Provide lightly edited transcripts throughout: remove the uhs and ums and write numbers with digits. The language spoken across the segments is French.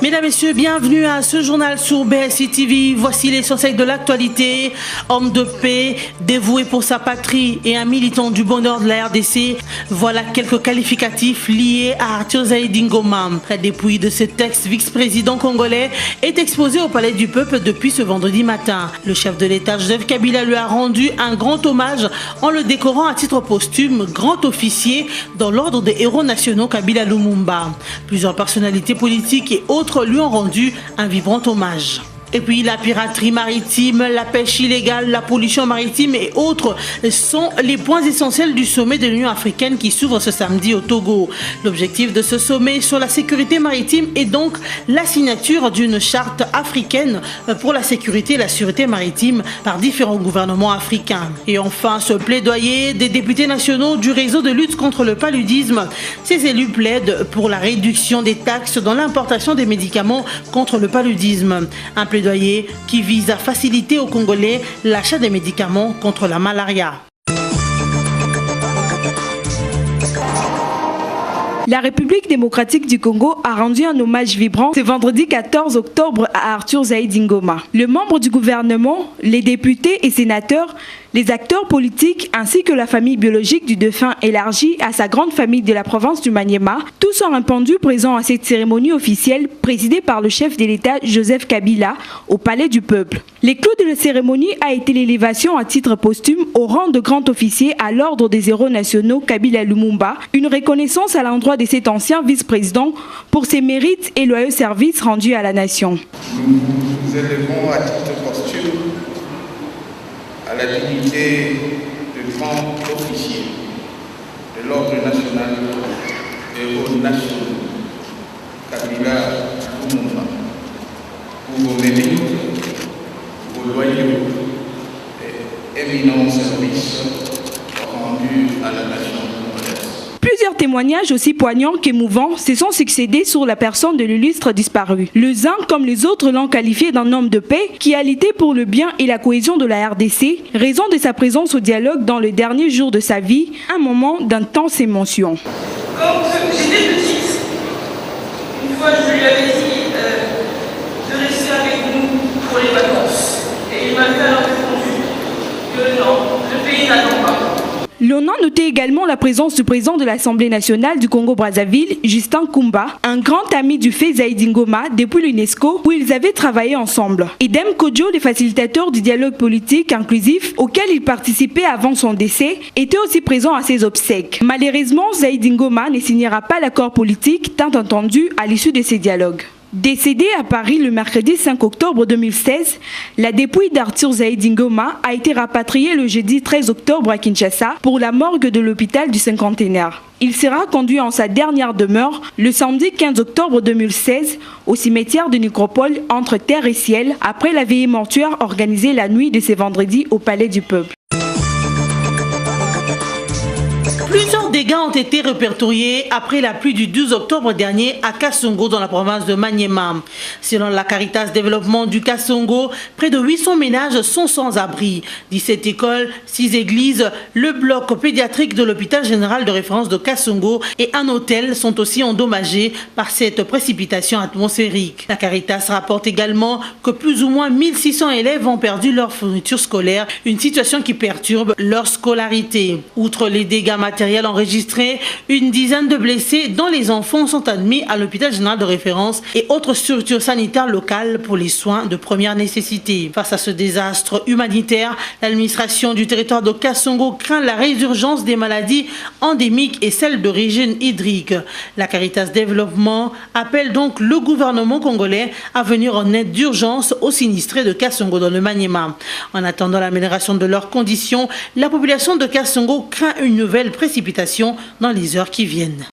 Mesdames, Messieurs, bienvenue à ce journal sur BSI TV. Voici l'essentiel de l'actualité. Homme de paix, dévoué pour sa patrie et un militant du bonheur de la RDC. Voilà quelques qualificatifs liés à Arthur Zaïdi Ngoma. La dépouille de cet ex-vice-président congolais est exposée au Palais du Peuple depuis ce vendredi matin. Le chef de l'État, Joseph Kabila, lui a rendu un grand hommage en le décorant à titre posthume grand officier dans l'ordre des héros nationaux Kabila Lumumba. Plusieurs personnalités politiques et autres lui ont rendu un vibrant hommage. Et puis la piraterie maritime, la pêche illégale, la pollution maritime et autres sont les points essentiels du sommet de l'Union africaine qui s'ouvre ce samedi au Togo. L'objectif de ce sommet sur la sécurité maritime est donc la signature d'une charte africaine pour la sécurité et la sûreté maritime par différents gouvernements africains. Et enfin, ce plaidoyer des députés nationaux du réseau de lutte contre le paludisme. Ces élus plaident pour la réduction des taxes dans l'importation des médicaments contre le paludisme. Un plaidoyer qui vise à faciliter aux Congolais l'achat des médicaments contre la malaria. La République démocratique du Congo a rendu un hommage vibrant ce vendredi 14 octobre à Arthur Zaïdi Ngoma. Le membre du gouvernement, les députés et sénateurs, les acteurs politiques ainsi que la famille biologique du défunt élargie à sa grande famille de la province du Maniema, tous sont répandus présents à cette cérémonie officielle présidée par le chef de l'État Joseph Kabila au Palais du Peuple. L'éclos de la cérémonie a été l'élévation à titre posthume au rang de grand officier à l'ordre des héros nationaux Kabila Lumumba, une reconnaissance à l'endroit de cet ancien vice-président pour ses mérites et loyaux services rendus à la nation. Nous élevons à titre posthume à la dignité de grand officier de l'ordre national et héros nationaux Kabila Lumumba pour vos mérites, vos loyaux et éminents services rendus à la nation. Plusieurs témoignages aussi poignants qu'émouvants se sont succédés sur la personne de l'illustre disparu. Les uns comme les autres l'ont qualifié d'un homme de paix qui a lutté pour le bien et la cohésion de la RDC, raison de sa présence au dialogue dans le dernier jour de sa vie, un moment d'intense émotion. Quand j'étais petite, une fois je lui avais dit de rester avec nous pour les vacances. Et il m'avait alors répondu que non, le pays n'attend pas. L'on a noté également la présence du président de l'Assemblée nationale du Congo-Brazzaville, Justin Kumba, un grand ami du fait Zaïdi Ngoma depuis l'UNESCO où ils avaient travaillé ensemble. Idem Kodjo, les facilitateurs du dialogue politique inclusif auquel il participait avant son décès, était aussi présent à ses obsèques. Malheureusement, Zaïdi Ngoma ne signera pas l'accord politique tant entendu à l'issue de ces dialogues. Décédé à Paris le mercredi 5 octobre 2016, la dépouille d'Arthur Zaïdi Ngoma a été rapatriée le jeudi 13 octobre à Kinshasa pour la morgue de l'hôpital du Cinquantenaire. Il sera conduit en sa dernière demeure le samedi 15 octobre 2016 au cimetière de Nécropole entre terre et ciel après la veillée mortuaire organisée la nuit de ce vendredi au Palais du Peuple. Plusieurs dégâts ont été répertoriés après la pluie du 12 octobre dernier à Kasongo dans la province de Maniema. Selon la Caritas Développement du Kasongo, près de 800 ménages sont sans abri. 17 écoles, 6 églises, le bloc pédiatrique de l'hôpital général de référence de Kasongo et un hôtel sont aussi endommagés par cette précipitation atmosphérique. La Caritas rapporte également que plus ou moins 1600 élèves ont perdu leur fourniture scolaire, une situation qui perturbe leur scolarité. Outre les dégâts matériels enregistrés, une dizaine de blessés dont les enfants sont admis à l'hôpital général de référence et autres structures sanitaires locales pour les soins de première nécessité. Face à ce désastre humanitaire, l'administration du territoire de Kasongo craint la résurgence des maladies endémiques et celles d'origine hydrique. La Caritas Développement appelle donc le gouvernement congolais à venir en aide d'urgence aux sinistrés de Kasongo dans le Maniema. En attendant l'amélioration de leurs conditions, la population de Kasongo craint une nouvelle précipitation dans les heures qui viennent.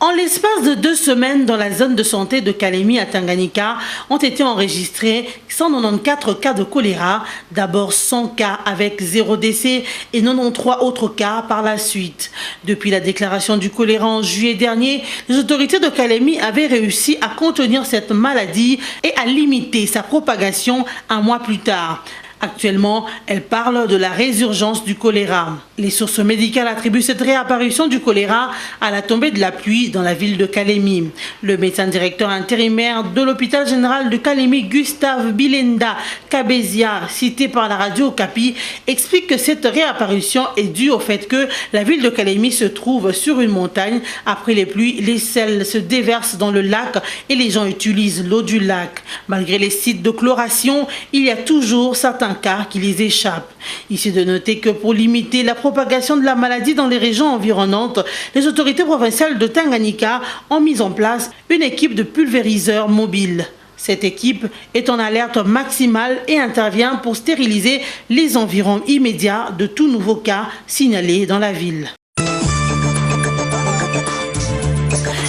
En l'espace de 2 semaines, dans la zone de santé de Kalemi à Tanganyika, ont été enregistrés 194 cas de choléra, d'abord 100 cas avec 0 décès et 93 autres cas par la suite. Depuis la déclaration du choléra en juillet dernier, les autorités de Kalemi avaient réussi à contenir cette maladie et à limiter sa propagation un mois plus tard. Actuellement, elle parle de la résurgence du choléra. Les sources médicales attribuent cette réapparition du choléra à la tombée de la pluie dans la ville de Kalemi. Le médecin directeur intérimaire de l'hôpital général de Kalemi, Gustave Bilenda Kabezia, cité par la radio Okapi, explique que cette réapparition est due au fait que la ville de Kalemi se trouve sur une montagne. Après les pluies, les sels se déversent dans le lac et les gens utilisent l'eau du lac. Malgré les sites de chloration, il y a toujours certains cas qui les échappent. Ici de noter que pour limiter la propagation de la maladie dans les régions environnantes, les autorités provinciales de Tanganyika ont mis en place une équipe de pulvériseurs mobiles. Cette équipe est en alerte maximale et intervient pour stériliser les environs immédiats de tout nouveau cas signalés dans la ville.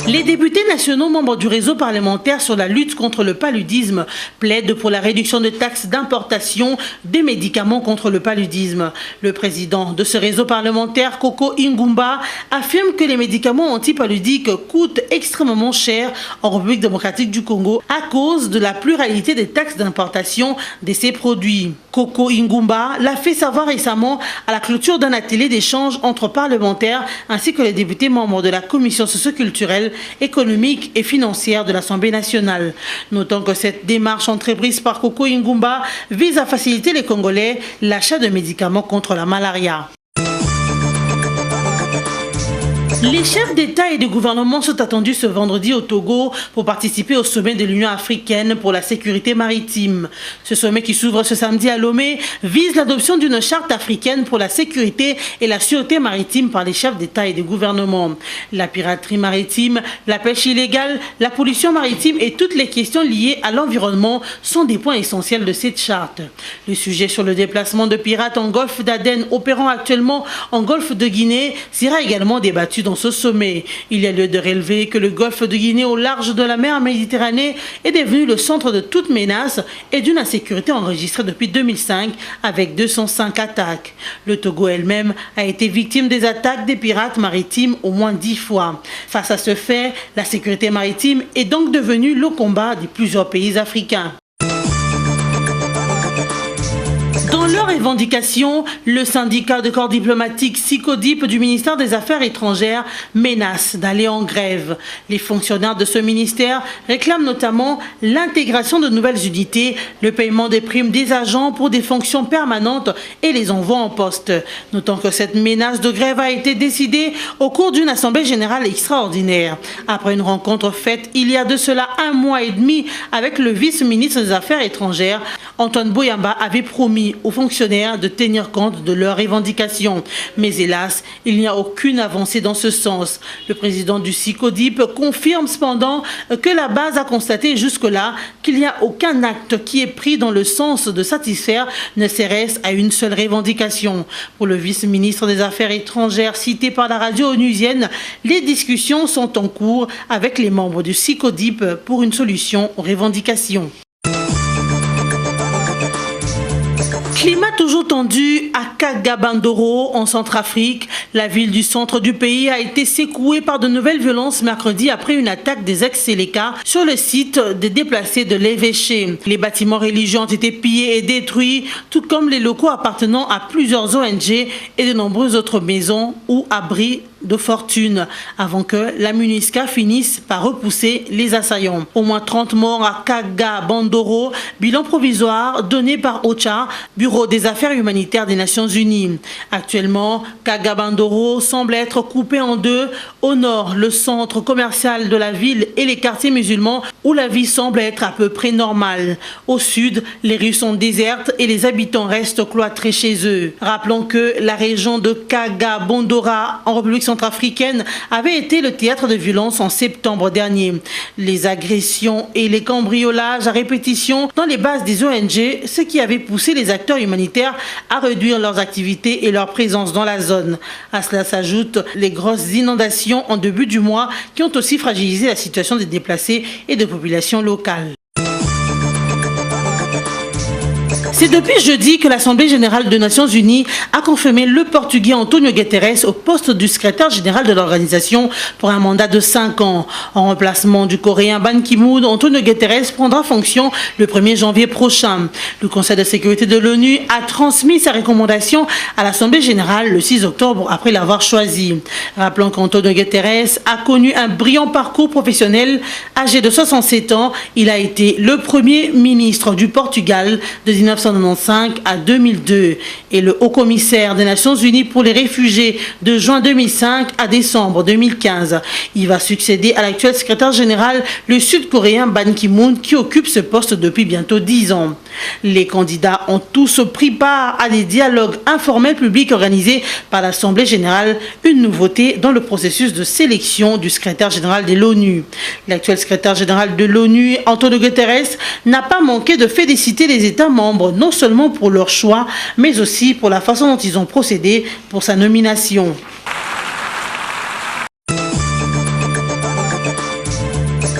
Les députés nationaux membres du réseau parlementaire sur la lutte contre le paludisme plaident pour la réduction de taxes d'importation des médicaments contre le paludisme. Le président de ce réseau parlementaire, Koko Ingumba, affirme que les médicaments antipaludiques coûtent extrêmement cher en République démocratique du Congo à cause de la pluralité des taxes d'importation de ces produits. Koko Ingumba l'a fait savoir récemment à la clôture d'un atelier d'échange entre parlementaires ainsi que les députés membres de la commission socioculturelle, économique et financière de l'Assemblée nationale. Notons que cette démarche entreprise par Koko Ingumba vise à faciliter les Congolais l'achat de médicaments contre la malaria. Les chefs d'État et de gouvernement sont attendus ce vendredi au Togo pour participer au sommet de l'Union africaine pour la sécurité maritime. Ce sommet qui s'ouvre ce samedi à Lomé vise l'adoption d'une charte africaine pour la sécurité et la sûreté maritime par les chefs d'État et de gouvernement. La piraterie maritime, la pêche illégale, la pollution maritime et toutes les questions liées à l'environnement sont des points essentiels de cette charte. Le sujet sur le déplacement de pirates en golfe d'Aden opérant actuellement en golfe de Guinée sera également débattu dans ce sommet. Il y a lieu de relever que le golfe de Guinée au large de la mer Méditerranée est devenu le centre de toute menace et d'une insécurité enregistrée depuis 2005 avec 205 attaques. Le Togo elle-même a été victime des attaques des pirates maritimes au moins 10 fois. Face à ce fait, la sécurité maritime est donc devenue le combat de plusieurs pays africains. Dans leurs revendications, le syndicat de corps diplomatique SICODIP du ministère des Affaires étrangères menace d'aller en grève. Les fonctionnaires de ce ministère réclament notamment l'intégration de nouvelles unités, le paiement des primes des agents pour des fonctions permanentes et les envois en poste. Notons que cette menace de grève a été décidée au cours d'une assemblée générale extraordinaire. Après une rencontre faite il y a de cela 1 mois et demi avec le vice-ministre des Affaires étrangères, Antoine Boyamba avait promis aux fonctionnaires de tenir compte de leurs revendications. Mais hélas, il n'y a aucune avancée dans ce sens. Le président du SICODIP confirme cependant que la base a constaté jusque-là qu'il n'y a aucun acte qui est pris dans le sens de satisfaire ne serait-ce à une seule revendication. Pour le vice-ministre des Affaires étrangères cité par la radio onusienne, les discussions sont en cours avec les membres du SICODIP pour une solution aux revendications. Climat toujours tendu à Kagabandoro en Centrafrique. La ville du centre du pays a été secouée par de nouvelles violences mercredi après une attaque des ex-Séléka sur le site des déplacés de l'évêché. Les bâtiments religieux ont été pillés et détruits, tout comme les locaux appartenant à plusieurs ONG et de nombreuses autres maisons ou abris de fortune, avant que la MONUSCA finisse par repousser les assaillants. Au moins 30 morts à Kagabandoro, bilan provisoire donné par OCHA, Bureau des Affaires humanitaires des Nations Unies. Actuellement, Kagabandoro semble être coupé en deux. Au nord, le centre commercial de la ville et les quartiers musulmans où la vie semble être à peu près normale. Au sud, les rues sont désertes et les habitants restent cloîtrés chez eux. Rappelons que la région de Kagabandora en République centrafricaine avait été le théâtre de violences en septembre dernier. Les agressions et les cambriolages à répétition dans les bases des ONG, ce qui avait poussé les acteurs humanitaires à réduire leurs activités et leur présence dans la zone. À cela s'ajoutent les grosses inondations en début du mois qui ont aussi fragilisé la situation des déplacés et de populations locales. C'est depuis jeudi que l'Assemblée générale des Nations unies a confirmé le Portugais António Guterres au poste du secrétaire général de l'organisation pour un mandat de 5 ans. En remplacement du Coréen Ban Ki-moon, António Guterres prendra fonction le 1er janvier prochain. Le Conseil de sécurité de l'ONU a transmis sa recommandation à l'Assemblée générale le 6 octobre après l'avoir choisi. Rappelons qu'António Guterres a connu un brillant parcours professionnel. Âgé de 67 ans, il a été le premier ministre du Portugal de 1995 à 2002 et le haut-commissaire des Nations unies pour les réfugiés de juin 2005 à décembre 2015. Il va succéder à l'actuel secrétaire général, le sud-coréen Ban Ki-moon, qui occupe ce poste depuis bientôt 10 ans. Les candidats ont tous pris part à des dialogues informels publics organisés par l'Assemblée générale, une nouveauté dans le processus de sélection du secrétaire général de l'ONU. L'actuel secrétaire général de l'ONU, António Guterres, n'a pas manqué de féliciter les États membres, non seulement pour leur choix, mais aussi pour la façon dont ils ont procédé pour sa nomination.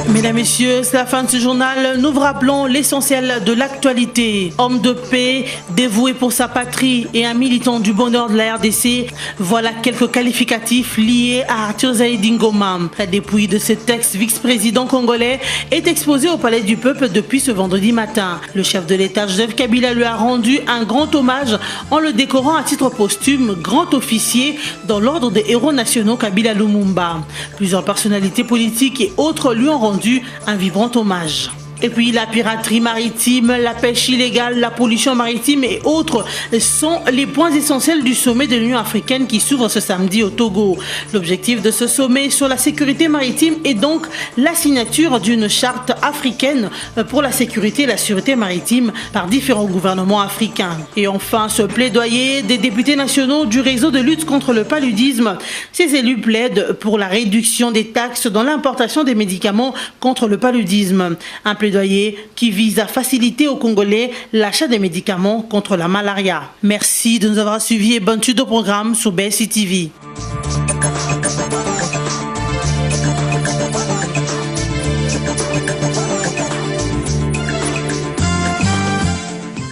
Mesdames, Messieurs, c'est la fin de ce journal. Nous vous rappelons l'essentiel de l'actualité. Homme de paix, dévoué pour sa patrie et un militant du bonheur de la RDC, voilà quelques qualificatifs liés à Arthur Zaïdi Ngoma. La dépouille de cet ex-vice-président congolais est exposée au Palais du Peuple depuis ce vendredi matin. Le chef de l'État, Joseph Kabila, lui a rendu un grand hommage en le décorant à titre posthume grand officier dans l'ordre des héros nationaux Kabila Lumumba. Plusieurs personnalités politiques et autres lui ont rendu un vibrant hommage. Et puis la piraterie maritime, la pêche illégale, la pollution maritime et autres sont les points essentiels du sommet de l'Union africaine qui s'ouvre ce samedi au Togo. L'objectif de ce sommet sur la sécurité maritime est donc la signature d'une charte africaine pour la sécurité et la sûreté maritime par différents gouvernements africains. Et enfin, ce plaidoyer des députés nationaux du réseau de lutte contre le paludisme. Ces élus plaident pour la réduction des taxes dans l'importation des médicaments contre le paludisme. Un plaidoyer qui vise à faciliter aux Congolais l'achat des médicaments contre la malaria. Merci de nous avoir suivis et bonne suite au programme sur BSI TV.